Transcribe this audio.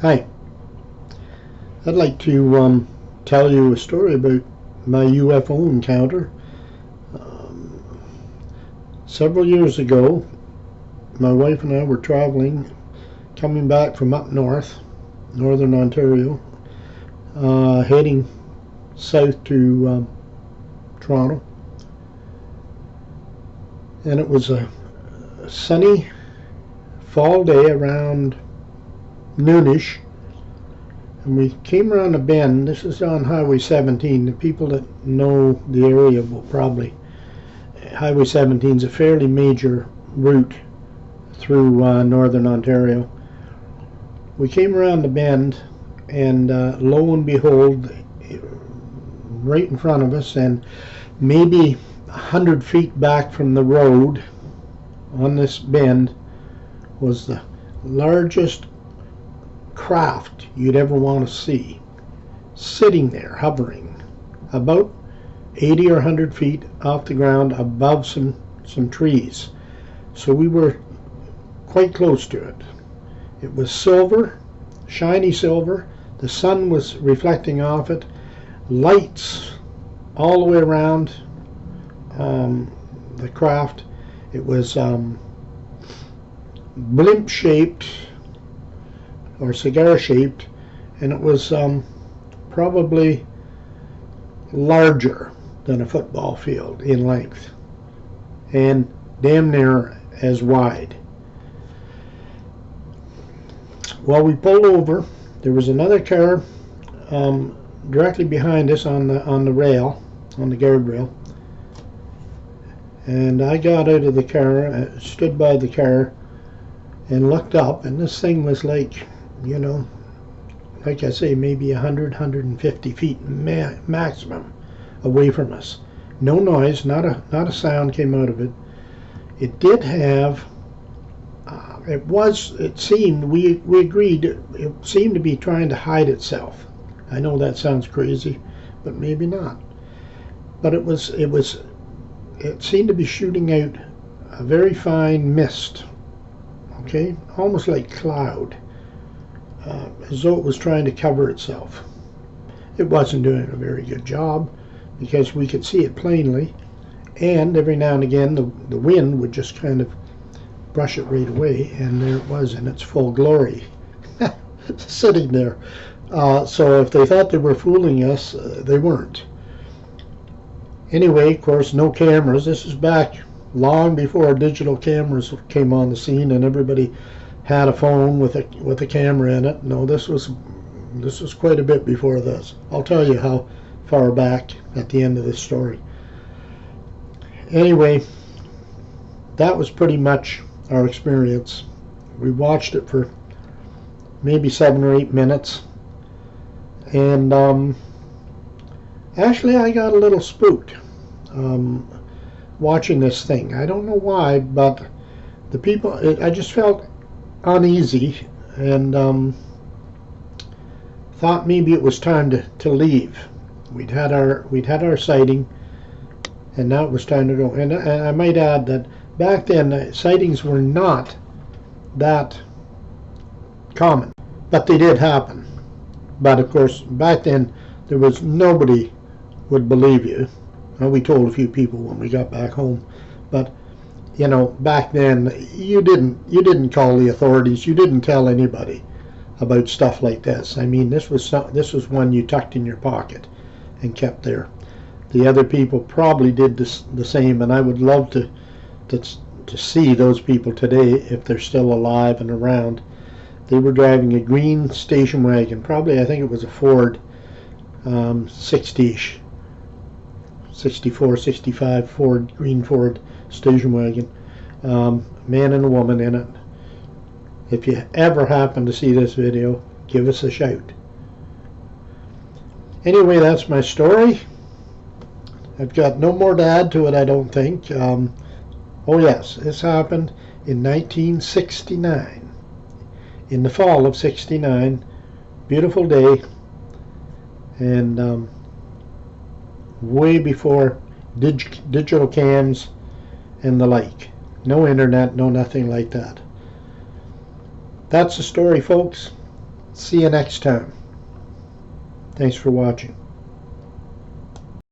Hi, I'd like to tell you a story about my UFO encounter. Um, Several years ago, my wife and I were traveling, coming back from up north, northern Ontario, heading south to Toronto. And it was a sunny fall day around noonish. And we came around a bend. This is on Highway 17. The people that know the area will probably. Highway 17 is a fairly major route through northern Ontario. We came around the bend, and lo and behold, right in front of us, and maybe 100 feet back from the road on this bend, was the largest craft you'd ever want to see, sitting there hovering about 80 or 100 feet off the ground above some trees. So we were quite close to it. It was silver, shiny silver. The sun was reflecting off it. Lights all the way around the craft. It was blimp shaped or cigar shaped, and it was probably larger than a football field in length and damn near as wide. While we pulled over, there was another car directly behind us on the rail, on the guardrail, and I got out of the car, stood by the car, and looked up, and this thing was like, like I say, maybe 150 feet maximum away from us. No noise, not a sound came out of it. It did have, it seemed, we agreed, it seemed to be trying to hide itself. I know that sounds crazy, but maybe not. But it seemed to be shooting out a very fine mist, okay, almost like cloud. As though it was trying to cover itself. It wasn't doing a very good job because we could see it plainly, and every now and again the wind would just kind of brush it right away, and there it was in its full glory, sitting there. So if they thought they were fooling us, they weren't. Anyway, of course, no cameras. This is back long before digital cameras came on the scene, and everybody had a phone with a camera in it. No, this was quite a bit before this. I'll tell you how far back at the end of this story. Anyway, that was pretty much our experience. We watched it for maybe 7 or 8 minutes, and actually I got a little spooked watching this thing. I don't know why, but the people, I just felt uneasy, and thought maybe it was time to leave. We'd had our sighting, and now it was time to go. And I might add that back then sightings were not that common, but they did happen. But of course, back then there was nobody would believe you. Well, we told a few people when we got back home, but back then you didn't call the authorities. You didn't tell anybody about stuff like this. I mean, this was one you tucked in your pocket and kept there. The other people probably did the same, and I would love to see those people today if they're still alive and around. They were driving a green station wagon, probably, I think it was a Ford 60-ish, 64, 65 green Ford station wagon, man and a woman in it. If you ever happen to see this video, give us a shout. Anyway, that's my story. I've got no more to add to it, I don't think. Oh yes, this happened in 1969, in the fall of '69. Beautiful day, and way before digital cams and the like. No internet, no nothing like that. That's the story, folks. See you next time. Thanks for watching.